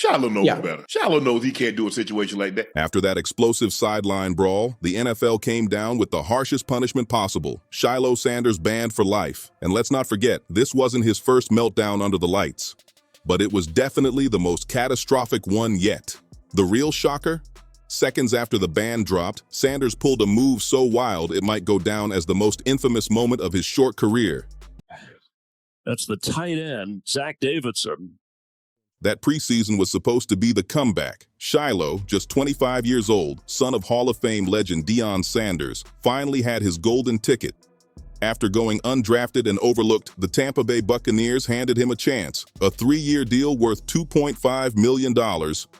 Shiloh knows better. Shiloh knows he can't do a situation like that. After that explosive sideline brawl, the NFL came down with the harshest punishment possible. Shiloh Sanders banned for life. And let's not forget, this wasn't his first meltdown under the lights. But it was definitely the most catastrophic one yet. The real shocker? Seconds after the ban dropped, Sanders pulled a move so wild it might go down as the most infamous moment of his short career. That's the tight end, Zach Davidson. That preseason was supposed to be the comeback. Shiloh, just 25 years old, son of Hall of Fame legend Deion Sanders, finally had his golden ticket. After going undrafted and overlooked, the Tampa Bay Buccaneers handed him a chance, a 3-year deal worth $2.5 million,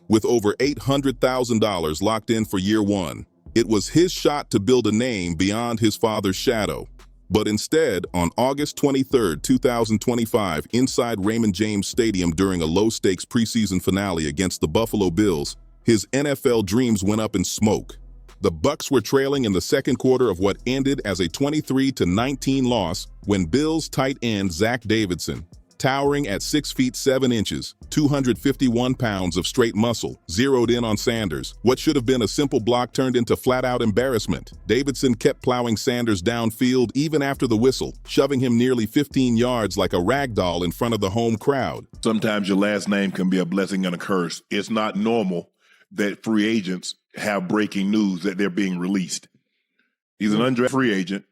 with over $800,000 locked in for year one. It was his shot to build a name beyond his father's shadow. But instead, on August 23, 2025, inside Raymond James Stadium during a low-stakes preseason finale against the Buffalo Bills, his NFL dreams went up in smoke. The Bucs were trailing in the second quarter of what ended as a 23-19 loss when Bills tight end Zach Davidson, towering at 6 feet 7 inches, 251 pounds of straight muscle, zeroed in on Sanders. What should have been a simple block turned into flat-out embarrassment. Davidson kept plowing Sanders downfield even after the whistle, shoving him nearly 15 yards like a rag doll in front of the home crowd. Sometimes your last name can be a blessing and a curse. It's not normal that free agents have breaking news that they're being released. He's an undrafted free agent.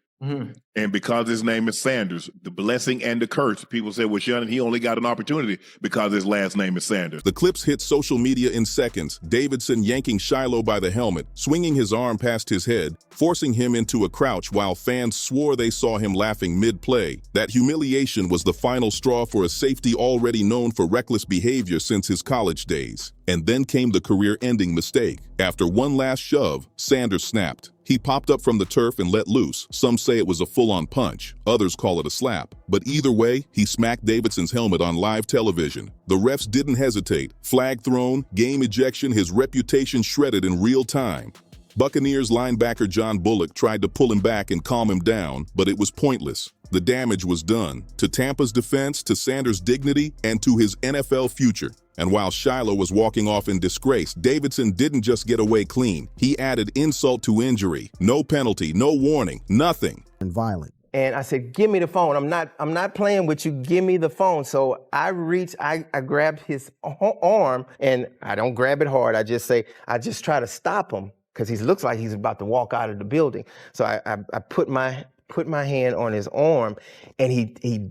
And because his name is Sanders, the blessing and the curse, people say, well, Shannon, he only got an opportunity because his last name is Sanders. The clips hit social media in seconds, Davidson yanking Shiloh by the helmet, swinging his arm past his head, forcing him into a crouch while fans swore they saw him laughing mid-play. That humiliation was the final straw for a safety already known for reckless behavior since his college days. And then came the career-ending mistake. After one last shove, Sanders snapped. He popped up from the turf and let loose. Some say it was a full-on punch. Others call it a slap. But either way, he smacked Davidson's helmet on live television. The refs didn't hesitate. Flag thrown, game ejection, his reputation shredded in real time. Buccaneers linebacker John Bullock tried to pull him back and calm him down, but it was pointless. The damage was done. To Tampa's defense, to Sanders' dignity, and to his NFL future. And while Shiloh was walking off in disgrace, Davidson didn't just get away clean. He added insult to injury. No penalty, no warning, nothing. And violent. And I said, give me the phone. I'm not playing with you. Give me the phone. So I grabbed his arm, and I don't grab it hard. I just try to stop him because he looks like he's about to walk out of the building. So I put my hand on his arm, and he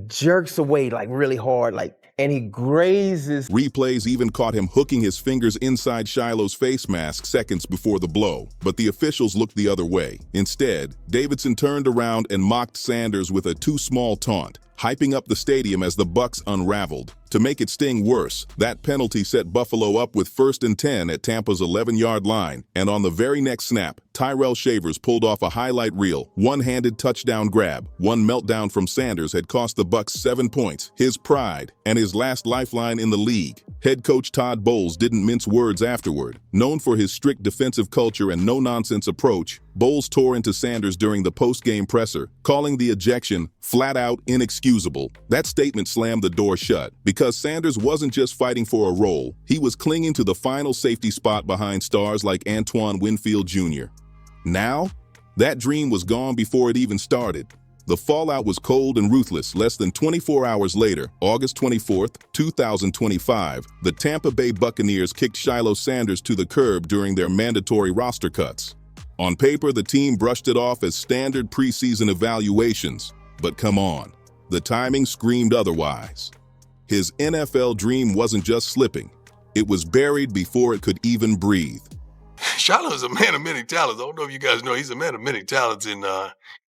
jerks away like really hard, and he grazes. Replays even caught him hooking his fingers inside Shiloh's face mask seconds before the blow, but the officials looked the other way. Instead, Davidson turned around and mocked Sanders with a too small taunt, hyping up the stadium as the Bucs unraveled. To make it sting worse, that penalty set Buffalo up with 1st and 10 at Tampa's 11-yard line, and on the very next snap, Tyrell Shavers pulled off a highlight reel, one-handed touchdown grab. One meltdown from Sanders had cost the Bucs 7 points, his pride, and his last lifeline in the league. Head coach Todd Bowles didn't mince words afterward. Known for his strict defensive culture and no-nonsense approach, Bowles tore into Sanders during the post-game presser, calling the ejection flat-out inexcusable. That statement slammed the door shut, because Sanders wasn't just fighting for a role, he was clinging to the final safety spot behind stars like Antoine Winfield Jr. Now, that dream was gone before it even started. The fallout was cold and ruthless. Less than 24 hours later, August 24th, 2025, the Tampa Bay Buccaneers kicked Shilo Sanders to the curb during their mandatory roster cuts. On paper, the team brushed it off as standard preseason evaluations. But come on, the timing screamed otherwise. His NFL dream wasn't just slipping, it was buried before it could even breathe. Shiloh is a man of many talents. I don't know if you guys know, he's a man of many talents, and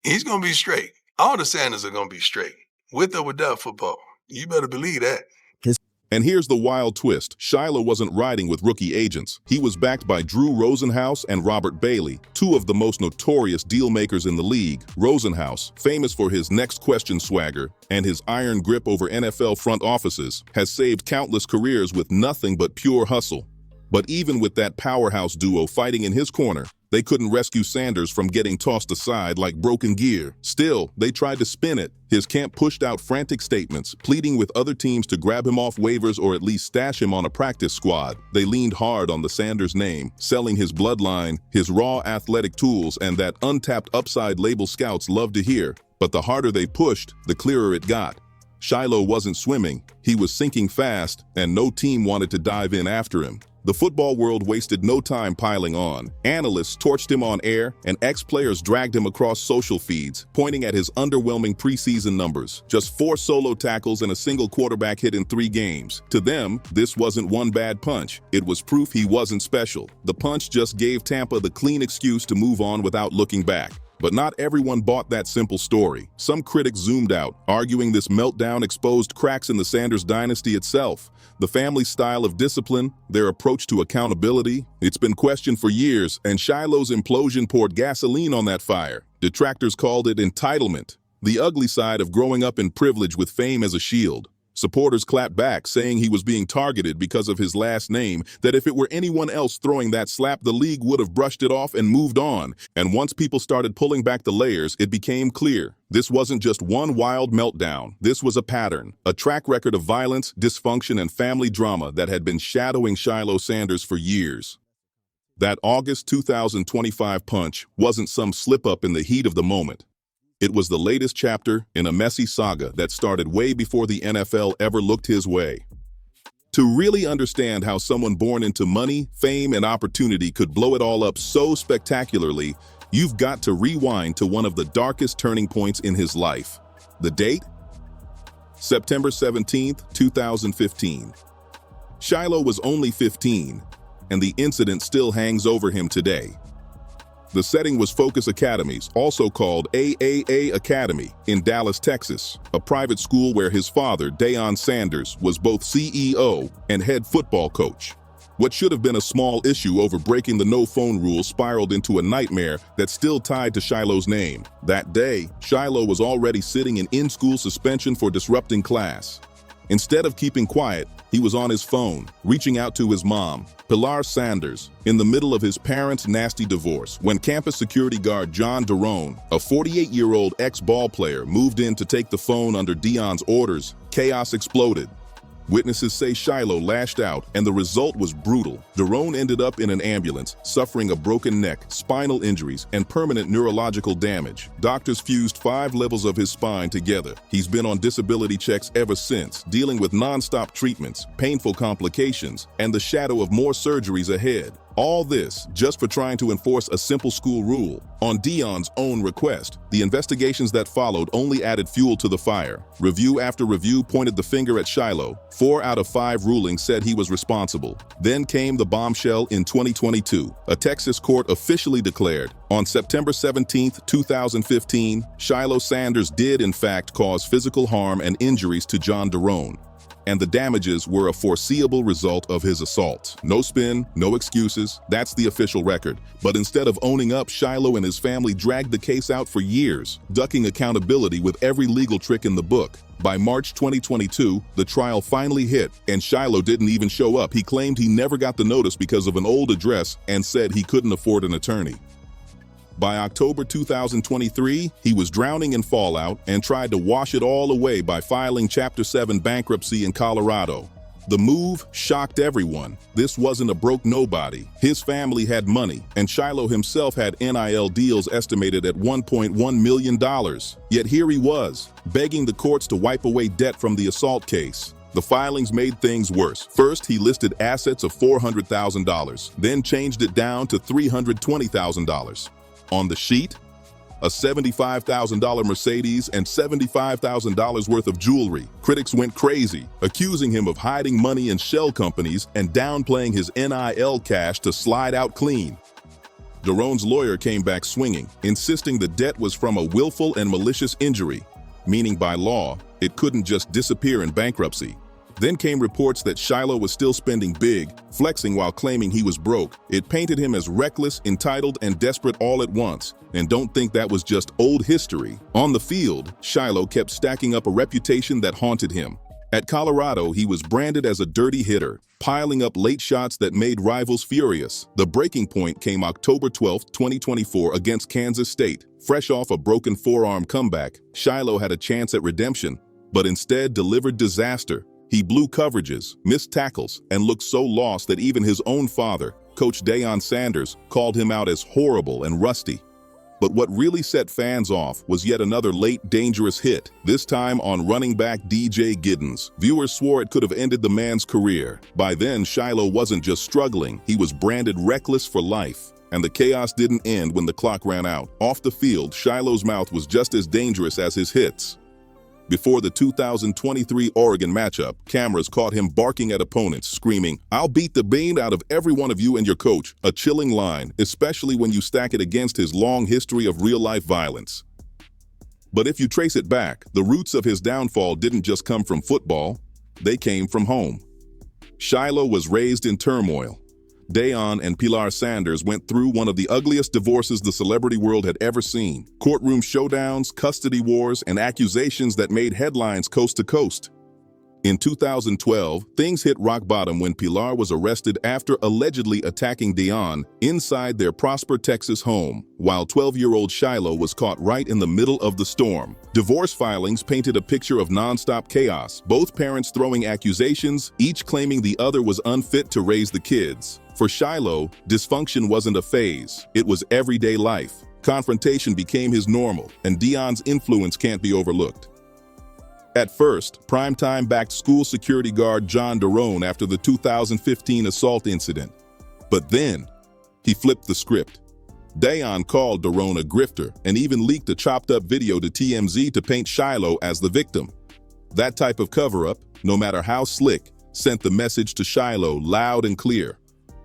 he's going to be straight. All the Sanders are going to be straight, with or without football. You better believe that. And here's the wild twist. Shiloh wasn't riding with rookie agents. He was backed by Drew Rosenhaus and Robert Bailey, two of the most notorious deal makers in the league. Rosenhaus, famous for his next question swagger and his iron grip over NFL front offices, has saved countless careers with nothing but pure hustle. But even with that powerhouse duo fighting in his corner, They couldn't rescue Sanders from getting tossed aside like broken gear. Still, they tried to spin it. His camp pushed out frantic statements, pleading with other teams to grab him off waivers or at least stash him on a practice squad. They leaned hard on the Sanders name, selling his bloodline, his raw athletic tools, and that untapped upside label scouts love to hear. But the harder they pushed, the clearer it got. Shiloh wasn't swimming, he was sinking fast, and no team wanted to dive in after him. The football world wasted no time piling on. Analysts torched him on air, and ex-players dragged him across social feeds, pointing at his underwhelming preseason numbers. Just 4 solo tackles and a single quarterback hit in 3 games. To them, this wasn't one bad punch. It was proof he wasn't special. The punch just gave Tampa the clean excuse to move on without looking back. But not everyone bought that simple story. Some critics zoomed out, arguing this meltdown exposed cracks in the Sanders dynasty itself. The family's style of discipline, their approach to accountability, it's been questioned for years, and Shiloh's implosion poured gasoline on that fire. Detractors called it entitlement, the ugly side of growing up in privilege with fame as a shield. Supporters clapped back, saying he was being targeted because of his last name, that if it were anyone else throwing that slap, the league would have brushed it off and moved on. And once people started pulling back the layers, it became clear. This wasn't just one wild meltdown. This was a pattern, a track record of violence, dysfunction, and family drama that had been shadowing Shiloh Sanders for years. That August 2025 punch wasn't some slip-up in the heat of the moment. It was the latest chapter in a messy saga that started way before the NFL ever looked his way. To really understand how someone born into money, fame, and opportunity could blow it all up so spectacularly, you've got to rewind to one of the darkest turning points in his life. The date? September 17th, 2015. Shiloh was only 15, and the incident still hangs over him today. The setting was Focus Academies, also called AAA Academy, in Dallas, Texas, a private school where his father, Deion Sanders, was both CEO and head football coach. What should have been a small issue over breaking the no-phone rule spiraled into a nightmare that's still tied to Shiloh's name. That day, Shiloh was already sitting in school suspension for disrupting class. Instead of keeping quiet, he was on his phone, reaching out to his mom, Pilar Sanders, in the middle of his parents' nasty divorce, when campus security guard John Derone, a 48-year-old ex-ball player, moved in to take the phone under Deion's orders. Chaos exploded. Witnesses say Shiloh lashed out, and the result was brutal. Derone ended up in an ambulance, suffering a broken neck, spinal injuries, and permanent neurological damage. Doctors fused 5 levels of his spine together. He's been on disability checks ever since, dealing with non-stop treatments, painful complications, and the shadow of more surgeries ahead. All this just for trying to enforce a simple school rule. On Deion's own request, the investigations that followed only added fuel to the fire. Review after review pointed the finger at Shiloh. 4 out of 5 rulings said he was responsible. Then came the bombshell in 2022. A Texas court officially declared, on September 17, 2015, Shiloh Sanders did in fact cause physical harm and injuries to John Derone, and the damages were a foreseeable result of his assault. No spin, no excuses, that's the official record. But instead of owning up, Shiloh and his family dragged the case out for years, ducking accountability with every legal trick in the book. By March 2022, the trial finally hit, and Shiloh didn't even show up. He claimed he never got the notice because of an old address and said he couldn't afford an attorney. By October 2023, he was drowning in fallout and tried to wash it all away by filing Chapter 7 bankruptcy in Colorado. The move shocked everyone. This wasn't a broke nobody. His family had money, and Shiloh himself had NIL deals estimated at $1.1 million. Yet here he was, begging the courts to wipe away debt from the assault case. The filings made things worse. First, he listed assets of $400,000, then changed it down to $320,000. On the sheet, a $75,000 Mercedes and $75,000 worth of jewelry. Critics went crazy, accusing him of hiding money in shell companies and downplaying his NIL cash to slide out clean. Derone's lawyer came back swinging, insisting the debt was from a willful and malicious injury, meaning by law, it couldn't just disappear in bankruptcy. Then came reports that Shiloh was still spending big, flexing while claiming he was broke. It painted him as reckless, entitled, and desperate all at once. And don't think that was just old history. On the field, Shiloh kept stacking up a reputation that haunted him. At Colorado, he was branded as a dirty hitter, piling up late shots that made rivals furious. The breaking point came October 12, 2024 against Kansas State. Fresh off a broken forearm comeback, Shiloh had a chance at redemption, but instead delivered disaster. He blew coverages, missed tackles, and looked so lost that even his own father, Coach Shiloh Sanders, called him out as horrible and rusty. But what really set fans off was yet another late, dangerous hit, this time on running back DJ Giddens. Viewers swore it could have ended the man's career. By then, Shiloh wasn't just struggling, he was branded reckless for life. And the chaos didn't end when the clock ran out. Off the field, Shiloh's mouth was just as dangerous as his hits. Before the 2023 Oregon matchup, cameras caught him barking at opponents, screaming, "I'll beat the bean out of every one of you and your coach." A chilling line, especially when you stack it against his long history of real-life violence. But if you trace it back, the roots of his downfall didn't just come from football, they came from home. Shiloh was raised in turmoil. Shiloh and Shiloh Sanders went through one of the ugliest divorces the celebrity world had ever seen. Courtroom showdowns, custody wars, and accusations that made headlines coast to coast. In 2012, things hit rock bottom when Shiloh was arrested after allegedly attacking Shiloh inside their Prosper, Texas home, while 12-year-old Shiloh was caught right in the middle of the storm. Divorce filings painted a picture of nonstop chaos, both parents throwing accusations, each claiming the other was unfit to raise the kids. For Shiloh, dysfunction wasn't a phase, it was everyday life. Confrontation became his normal, and Shiloh's influence can't be overlooked. At first, primetime-backed school security guard John Derone after the 2015 assault incident. But then, he flipped the script. Shiloh called Derone a grifter and even leaked a chopped-up video to TMZ to paint Shiloh as the victim. That type of cover-up, no matter how slick, sent the message to Shiloh loud and clear.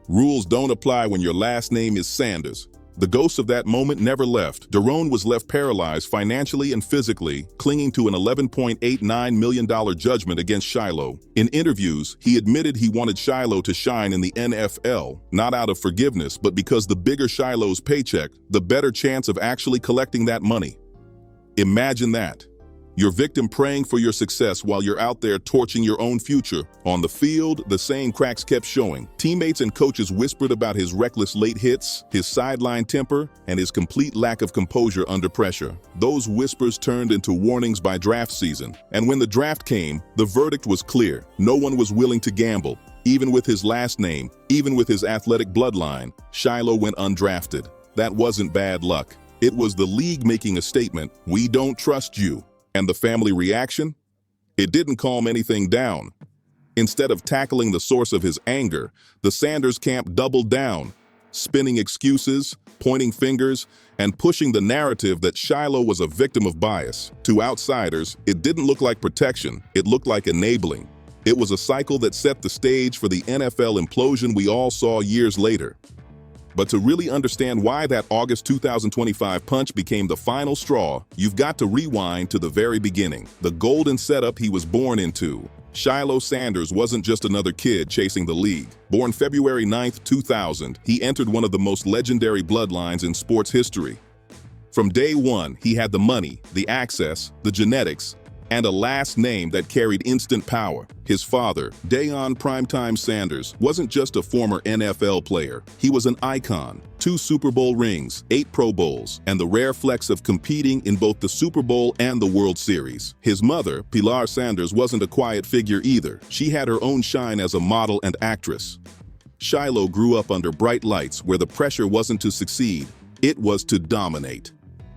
Rules don't apply when your last name is Sanders. The ghost of that moment never left. Derone was left paralyzed financially and physically, clinging to an $11.89 million judgment against Shiloh. In interviews, he admitted he wanted Shiloh to shine in the NFL, not out of forgiveness, but because the bigger Shiloh's paycheck, the better chance of actually collecting that money. Imagine that. Your victim praying for your success while you're out there torching your own future. On the field, the same cracks kept showing. Teammates and coaches whispered about his reckless late hits, his sideline temper, and his complete lack of composure under pressure. Those whispers turned into warnings by draft season. And when the draft came, the verdict was clear. No one was willing to gamble. Even with his last name, even with his athletic bloodline, Shiloh went undrafted. That wasn't bad luck. It was the league making a statement, "We don't trust you." And the family reaction? It didn't calm anything down. Instead of tackling the source of his anger, the Sanders camp doubled down, spinning excuses, pointing fingers, and pushing the narrative that Shiloh was a victim of bias. To outsiders, it didn't look like protection, it looked like enabling. It was a cycle that set the stage for the NFL implosion we all saw years later. But to really understand why that August 2025 punch became the final straw, you've got to rewind to the very beginning, the golden setup he was born into. Shiloh Sanders wasn't just another kid chasing the league. Born February 9, 2000, he entered one of the most legendary bloodlines in sports history. From day one, he had the money, the access, the genetics, and a last name that carried instant power. His father, Shiloh Primetime Sanders, wasn't just a former NFL player. He was an icon. 2 Super Bowl rings, 8 Pro Bowls, and the rare flex of competing in both the Super Bowl and the World Series. His mother, Shiloh Sanders, wasn't a quiet figure either. She had her own shine as a model and actress. Shiloh grew up under bright lights where the pressure wasn't to succeed, it was to dominate.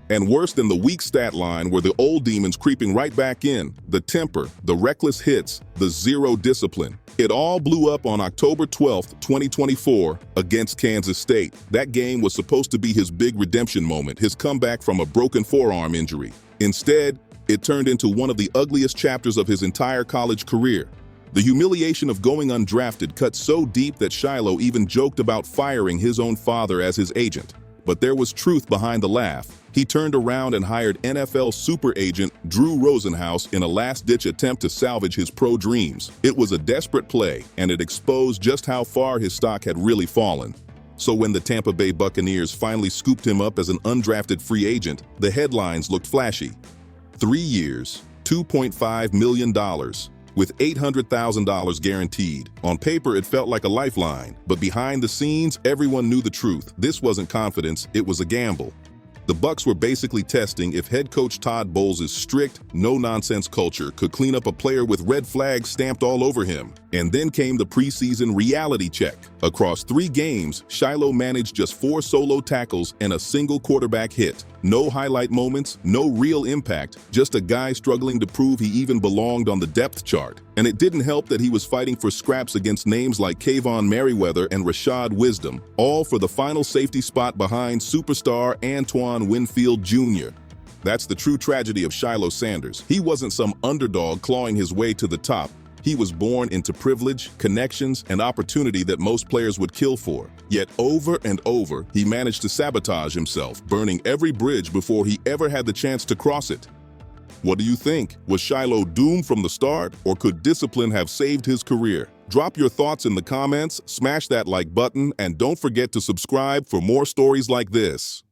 And worse than the weak stat line were the old demons creeping right back in, the temper, the reckless hits, the zero discipline. It all blew up on October 12, 2024, against Kansas State. That game was supposed to be his big redemption moment, his comeback from a broken forearm injury. Instead, it turned into one of the ugliest chapters of his entire college career. The humiliation of going undrafted cut so deep that Shiloh even joked about firing his own father as his agent. But there was truth behind the laugh. He turned around and hired NFL super agent Drew Rosenhaus in a last-ditch attempt to salvage his pro dreams. It was a desperate play, and it exposed just how far his stock had really fallen. So when the Tampa Bay Buccaneers finally scooped him up as an undrafted free agent, the headlines looked flashy. 3 years, $2.5 million, with $800,000 guaranteed. On paper, it felt like a lifeline, but behind the scenes, everyone knew the truth. This wasn't confidence, it was a gamble. The Bucks were basically testing if head coach Todd Bowles' strict, no-nonsense culture could clean up a player with red flags stamped all over him. And then came the preseason reality check. Across 3 games, Shiloh managed just 4 solo tackles and a single quarterback hit. No highlight moments, no real impact, just a guy struggling to prove he even belonged on the depth chart. And it didn't help that he was fighting for scraps against names like Kayvon Merriweather and Rashad Wisdom, all for the final safety spot behind superstar Antoine Winfield Jr. That's the true tragedy of Shiloh Sanders. He wasn't some underdog clawing his way to the top. He was born into privilege, connections, and opportunity that most players would kill for. Yet over and over, he managed to sabotage himself, burning every bridge before he ever had the chance to cross it. What do you think? Was Shiloh doomed from the start, or could discipline have saved his career? Drop your thoughts in the comments, smash that like button, and don't forget to subscribe for more stories like this.